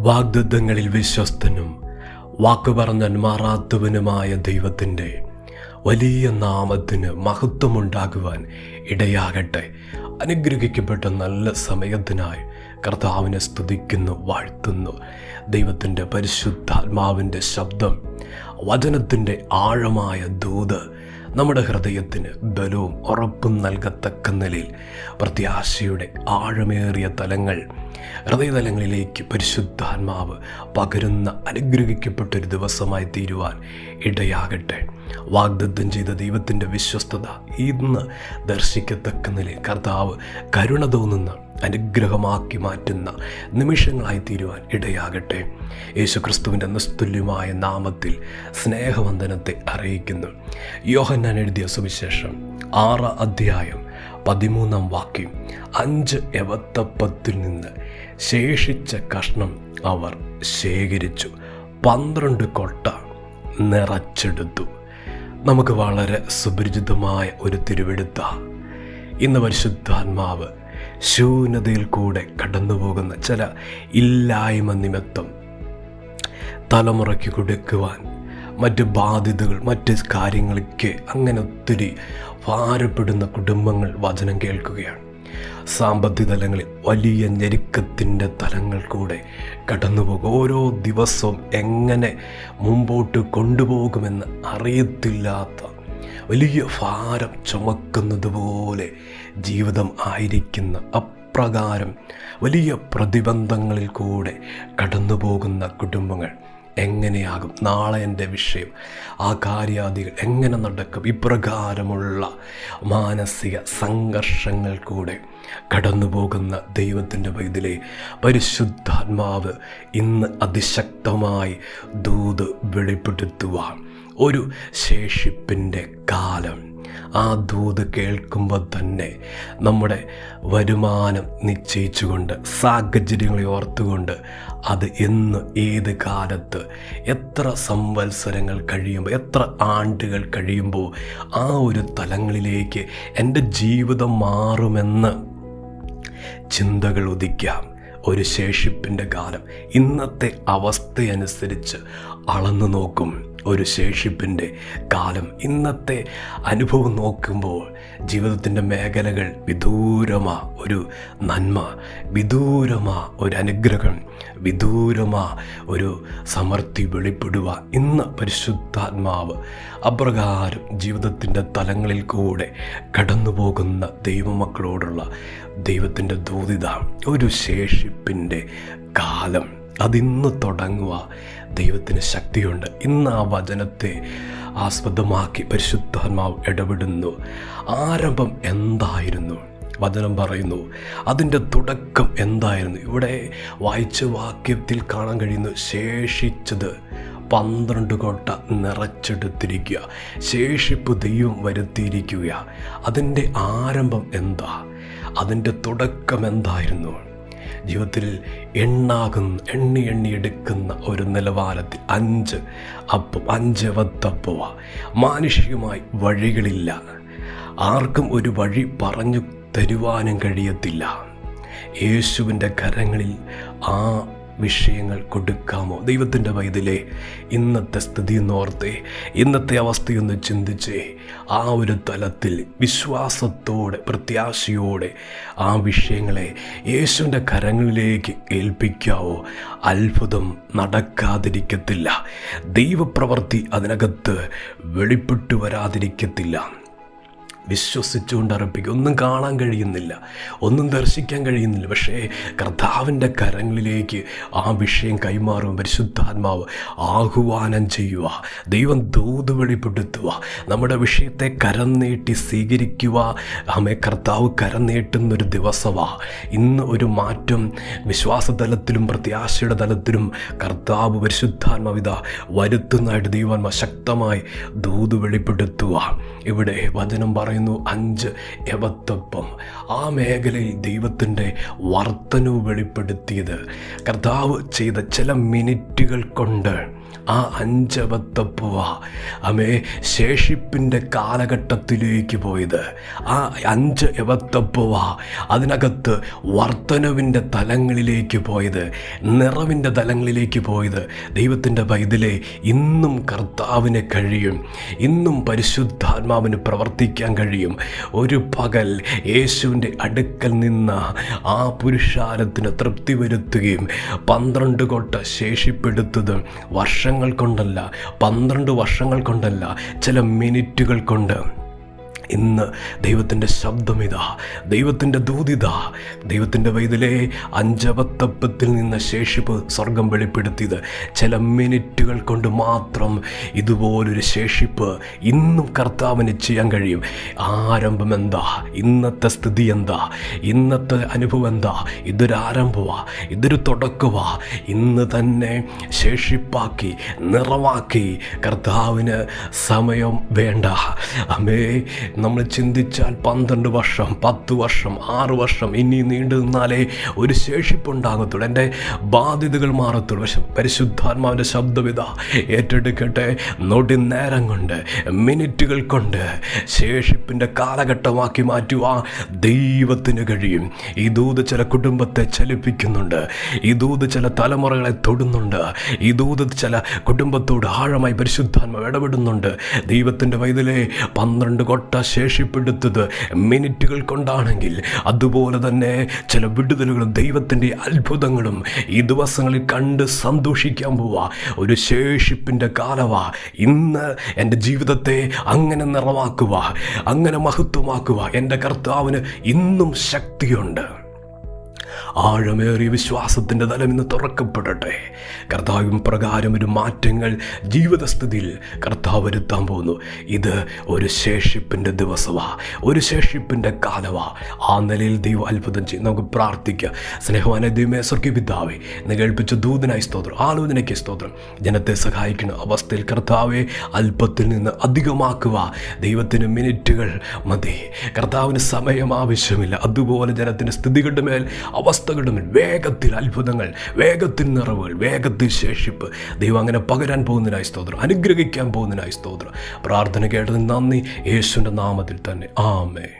വാഗ്ദത്തങ്ങളിൽ വിശ്വസ്തനും വാക്ക് പറഞ്ഞാൽ മാറാത്തവനുമായ ദൈവത്തിൻ്റെ വലിയ നാമത്തിന് മഹത്വമുണ്ടാകുവാൻ ഇടയാകട്ടെ. അനുഗ്രഹിക്കപ്പെട്ട നല്ല സമയത്തിനായി കർത്താവിനെ സ്തുതിക്കുന്നു, വാഴ്ത്തുന്നു. ദൈവത്തിൻ്റെ പരിശുദ്ധാത്മാവിൻ്റെ ശബ്ദം, വചനത്തിൻ്റെ ആഴമായ ദൂത് നമ്മുടെ ഹൃദയത്തിന് ബലവും ഉറപ്പും നൽകത്തക്ക നിലയിൽ പ്രത്യാശയുടെ ആഴമേറിയ തലങ്ങൾ ഹൃദയതലങ്ങളിലേക്ക് പരിശുദ്ധാത്മാവ് പകരുന്ന അനുഗ്രഹിക്കപ്പെട്ടൊരു ദിവസമായി തീരുവാൻ ഇടയാകട്ടെ. വാഗ്ദത്തം ചെയ്ത ദൈവത്തിൻ്റെ വിശ്വസ്തത ഇന്ന് ദർശിക്കത്തക്ക നിലയിൽ കർത്താവ് കരുണ തോന്നുന്ന അനുഗ്രഹമാക്കി മാറ്റുന്ന നിമിഷങ്ങളായി തീരുവാൻ ഇടയാകട്ടെ. യേശുക്രിസ്തുവിൻ്റെ നിസ്തുല്യമായ നാമത്തിൽ സ്നേഹവന്ദനത്തെ അറിയിക്കുന്നു. യോഹന്നാൻ എഴുതിയ സുവിശേഷം 6 അധ്യായം 13 വാക്യം. 5 യവത്തപ്പത്തിൽ നിന്ന് ശേഷിച്ച കഷ്ണം അവർ ശേഖരിച്ചു, 12 കൊട്ട നിറച്ചെടുത്തു. നമുക്ക് വളരെ സുപരിചിതമായ ഒരു തിരുവെടുത്ത. ഇന്ന് പരിശുദ്ധാത്മാവ് ശൂന്യതയിൽ കൂടെ കടന്നുപോകുന്ന ചില ഇല്ലായ്മ നിമിത്തം തലമുറയ്ക്ക് കൊടുക്കുവാൻ മറ്റ് ബാധ്യതകൾ, മറ്റ് കാര്യങ്ങൾക്ക് അങ്ങനെ ഒത്തിരി ഭാരപ്പെടുന്ന കുടുംബങ്ങൾ വചനം കേൾക്കുകയാണ്. സാമ്പത്തിക തലങ്ങളിൽ വലിയ ഞെരുക്കത്തിൻ്റെ തലങ്ങൾ കൂടെ കടന്നുപോകും. ഓരോ ദിവസവും എങ്ങനെ മുമ്പോട്ട് കൊണ്ടുപോകുമെന്ന് അറിയത്തില്ലാത്ത വലിയ ഭാരം ചുമക്കുന്നത് പോലെ ജീവിതം ആയിരിക്കുന്ന അപ്രകാരം വലിയ പ്രതിബന്ധങ്ങളിൽ കൂടെ കടന്നു പോകുന്ന കുടുംബങ്ങൾ എങ്ങനെയാകും? നാളെ എൻ്റെ വിഷയം, ആ കാര്യാദികൾ എങ്ങനെ നടക്കും? ഇപ്രകാരമുള്ള മാനസിക സംഘർഷങ്ങൾ കൂടെ കടന്നു പോകുന്ന ദൈവത്തിൻ്റെ പൈതലേ, പരിശുദ്ധാത്മാവ് ഇന്ന് അതിശക്തമായി ദൂത് വെളിപ്പെടുത്തുവാൻ ഒരു ശേഷിപ്പിൻ്റെ കാലം. ആ ദൂത് കേൾക്കുമ്പോൾ തന്നെ നമ്മുടെ വരുമാനം നിശ്ചയിച്ചുകൊണ്ട്, സാഹചര്യങ്ങളെ ഓർത്തുകൊണ്ട്, അത് എന്ന് ഏത് കാലത്ത് എത്ര സംവത്സരങ്ങൾ കഴിയുമ്പോൾ, എത്ര ആണ്ടുകൾ കഴിയുമ്പോൾ ആ ഒരു തലങ്ങളിലേക്ക് എൻ്റെ ജീവിതം മാറുമെന്ന് ചിന്തകൾ ഉദിക്കാം. ഒരു ശേഷിപ്പിൻ്റെ കാലം ഇന്നത്തെ അവസ്ഥയനുസരിച്ച് അളന്നു നോക്കും. ഒരു ശേഷിപ്പിൻ്റെ കാലം ഇന്നത്തെ അനുഭവം നോക്കുമ്പോൾ ജീവിതത്തിൻ്റെ മേഖലകൾ വിദൂരമാ ഒരു നന്മ, വിദൂരമാ ഒരു അനുഗ്രഹം, വിദൂരമാ ഒരു സമൃദ്ധി വെളിപ്പെടുക. ഇന്ന് പരിശുദ്ധാത്മാവ് അപ്രകാരം ജീവിതത്തിൻ്റെ തലങ്ങളിൽ കൂടെ കടന്നു പോകുന്ന ദൈവമക്കളോടുള്ള ദൈവത്തിൻ്റെ ദൂതിത. ഒരു ശേഷിപ്പിൻ്റെ കാലം അതിന്ന് തുടങ്ങുക. ദൈവത്തിന് ശക്തിയുണ്ട്. ഇന്ന് ആ വചനത്തെ ആസ്പദമാക്കി പരിശുദ്ധാത്മാവ് ഇടപെടുന്നു. ആരംഭം എന്തായിരുന്നു? വചനം പറയുന്നു അതിൻ്റെ തുടക്കം എന്തായിരുന്നു? ഇവിടെ വായിച്ച വാക്യത്തിൽ കാണാൻ കഴിയുന്നു, ശേഷിച്ചത് 12 കൊട്ട നിറച്ചെടുത്തിരിക്കുക. ശേഷിപ്പ് ദൈവം വരുത്തിയിരിക്കുക. അതിൻ്റെ ആരംഭം എന്താ? അതിൻ്റെ തുടക്കം എന്തായിരുന്നു? ജീവിതത്തിൽ എണ്ണി എടുക്കുന്ന ഒരു നിലവാരത്തിൽ 5 അപ്പം, 5 വത്തപ്പവ. മാനുഷികമായി വഴികളില്ല. ആർക്കും ഒരു വഴി പറഞ്ഞു തരുവാനും കഴിയത്തില്ല. യേശുവിൻ്റെ കരങ്ങളിൽ ആ വിഷയങ്ങൾ കൊടുക്കാമോ? ദൈവത്തിൻ്റെ പൈതലേ, ഇന്നത്തെ സ്ഥിതി എന്നോർത്തേ, ഇന്നത്തെ അവസ്ഥയൊന്ന് ചിന്തിച്ചേ. ആ ഒരു തലത്തിൽ വിശ്വാസത്തോടെ, പ്രത്യാശയോടെ ആ വിഷയങ്ങളെ യേശുവിൻ്റെ കരങ്ങളിലേക്ക് ഏൽപ്പിക്കാവോ? അത്ഭുതം നടക്കാതിരിക്കത്തില്ല. ദൈവപ്രവൃത്തി അതിനകത്ത് വെളിപ്പെട്ടു വരാതിരിക്കത്തില്ല. വിശ്വസിച്ചുകൊണ്ട് അർപ്പിക്കുക. ഒന്നും കാണാൻ കഴിയുന്നില്ല, ഒന്നും ദർശിക്കാൻ കഴിയുന്നില്ല, പക്ഷേ കർത്താവിൻ്റെ കരങ്ങളിലേക്ക് ആ വിഷയം കൈമാറും. പരിശുദ്ധാത്മാവ് ആഹ്വാനം ചെയ്യുക, ദൈവം ദൂത് വെളിപ്പെടുത്തുക, നമ്മുടെ വിഷയത്തെ കരം നീട്ടി സ്വീകരിക്കുക. ആമേ, കർത്താവ് കരം നീട്ടുന്നൊരു ദിവസമാണ് ഇന്ന്. ഒരു മാറ്റം വിശ്വാസതലത്തിലും പ്രത്യാശയുടെ തലത്തിലും കർത്താവ് പരിശുദ്ധാത്മാവിത വരുത്തുന്നതായിട്ട് ദൈവം ശക്തമായി ദൂത് വെളിപ്പെടുത്തുക. ഇവിടെ വചനം പറയുന്നു 5 യവത്തപ്പം. ആ മേഖലയിൽ ദൈവത്തിൻ്റെ വർധനവ് വെളിപ്പെടുത്തിയത് കർത്താവ് ചെയ്ത ചില മിനിറ്റുകൾ കൊണ്ട് ആ 5 അബദ്ധപ്പുവ അമേ ശേഷിപ്പിൻ്റെ കാലഘട്ടത്തിലേക്ക് പോയത്. ആ 5 അബദ്ധപ്പുവ അതിനകത്ത് വർധനവിൻ്റെ തലങ്ങളിലേക്ക് പോയത്, നിറവിൻ്റെ തലങ്ങളിലേക്ക് പോയത്. ദൈവത്തിൻ്റെ പൈതലേ, ഇന്നും കർത്താവിന് കഴിയും, ഇന്നും പരിശുദ്ധാത്മാവിന് പ്രവർത്തിക്കാൻ കഴിയും. ഒരു പകൽ യേശുവിൻ്റെ അടുക്കൽ നിന്ന് ആ പുരുഷാരത്തിന് തൃപ്തി വരുത്തുകയും 12 കൊട്ട ശേഷിപ്പെടുത്തത് വർഷങ്ങൾ കൊണ്ടല്ല, 12 വർഷങ്ങൾ കൊണ്ടല്ല, ചില മിനിറ്റുകൾ കൊണ്ട്. ഇന്ന് ദൈവത്തിൻ്റെ ശബ്ദമിതാ, ദൈവത്തിൻ്റെ ദൂതിതാ. ദൈവത്തിൻ്റെ പൈതലേ, 5 അബദ്ധത്തിൽ നിന്ന് ശേഷിപ്പ് സ്വർഗം വെളിപ്പെടുത്തിയത് ചില മിനിറ്റുകൾ കൊണ്ട് മാത്രം. ഇതുപോലൊരു ശേഷിപ്പ് ഇന്നും കർത്താവിന് ചെയ്യാൻ കഴിയും. ആരംഭം എന്താ? ഇന്നത്തെ സ്ഥിതി എന്താ? ഇന്നത്തെ അനുഭവം എന്താ? ഇതൊരു ആരംഭമാ, ഇതൊരു തുടക്കമാ. ഇന്ന് തന്നെ ശേഷിപ്പാക്കി, നിറവാക്കി. കർത്താവിന് സമയം വേണ്ട. അമേ, നമ്മൾ ചിന്തിച്ചാൽ 12 വർഷം, 10 വർഷം, 6 വർഷം ഇനി നീണ്ടു നിന്നാലേ ഒരു ശേഷിപ്പുണ്ടാകത്തുള്ളൂ, എൻ്റെ ബാധ്യതകൾ മാറത്തുള്ളൂ. പക്ഷെ പരിശുദ്ധാത്മാവിൻ്റെ ശബ്ദവിധ ഏറ്റെടുക്കട്ടെ. നൊടി നേരം കൊണ്ട്, മിനിറ്റുകൾ കൊണ്ട് ശേഷിപ്പിൻ്റെ കാലഘട്ടമാക്കി മാറ്റുവാൻ ദൈവത്തിന് കഴിയും. ഈ ദൂത് ചില കുടുംബത്തെ ചലിപ്പിക്കുന്നുണ്ട്. ഈ ദൂത് ചില തലമുറകളെ തൊടുന്നുണ്ട്. ഈ ദൂത് ചില കുടുംബത്തോട് ആഴമായി പരിശുദ്ധാത്മാവ് ഇടപെടുന്നുണ്ട്. ദൈവത്തിൻ്റെ പൈതലേ, 12 കൊട്ട ശേഷിപ്പെടുത്തത് മിനിറ്റുകൾ കൊണ്ടാണെങ്കിൽ അതുപോലെ തന്നെ ചില വിടുതലുകളും ദൈവത്തിൻ്റെ അത്ഭുതങ്ങളും ഈ ദിവസങ്ങളിൽ കണ്ട് സന്തോഷിക്കാൻ പോവാ. ഒരു ശേഷിപ്പിൻ്റെ കാലവാ. ഇന്ന് എൻ്റെ ജീവിതത്തെ അങ്ങനെ നിറവാക്കുക, അങ്ങനെ മഹത്വമാക്കുക. എൻ്റെ കർത്താവിന് ഇന്നും ശക്തിയുണ്ട്. ആഴമേറിയ വിശ്വാസത്തിൻ്റെ തലം ഇന്ന് തുറക്കപ്പെടട്ടെ. കർത്താവും പ്രകാരം ഒരു മാറ്റങ്ങൾ ജീവിതസ്ഥിതിയിൽ കർത്താവ് വരുത്താൻ പോകുന്നു. ഇത് ഒരു ശേഷിപ്പിൻ്റെ ദിവസമാണ്, ഒരു ശേഷിപ്പിൻ്റെ കാലമാണ്. ആ നിലയിൽ ദൈവം അത്ഭുതം ചെയ്യും. നമുക്ക് പ്രാർത്ഥിക്കാം. സ്നേഹവാനായ ദൈവമേ, സ്വർഗ്ഗീയ പിതാവേ, നീ കേൾപ്പിച്ച ദൂതനായി സ്തോത്രം, ആലോചനയ്ക്ക് സ്തോത്രം. ജനത്തെ സഹായിക്കുന്ന അവസ്ഥയിൽ കർത്താവെ അല്പത്തിൽ നിന്ന് അധികമാക്കുക. ദൈവത്തിന് മിനിറ്റുകൾ മതി, കർത്താവിന് സമയം ആവശ്യമില്ല. അതുപോലെ ജനത്തിൻ്റെ സ്ഥിതികളുടെ മേൽ, അവസ്ഥകളുടെ മേൽ വേഗത്തിൽ അത്ഭുതങ്ങൾ, വേഗത്തിൽ നിറവുകൾ, വേഗത്തിൽ ശേഷിപ്പ് ദൈവം അങ്ങനെ പകരാൻ പോകുന്നതിനായി സ്തോത്രം, അനുഗ്രഹിക്കാൻ പോകുന്നതിനായി സ്തോത്രം. പ്രാർത്ഥന കേട്ടതിന് നന്ദി. യേശുവിൻ്റെ നാമത്തിൽ തന്നെ ആമേൻ.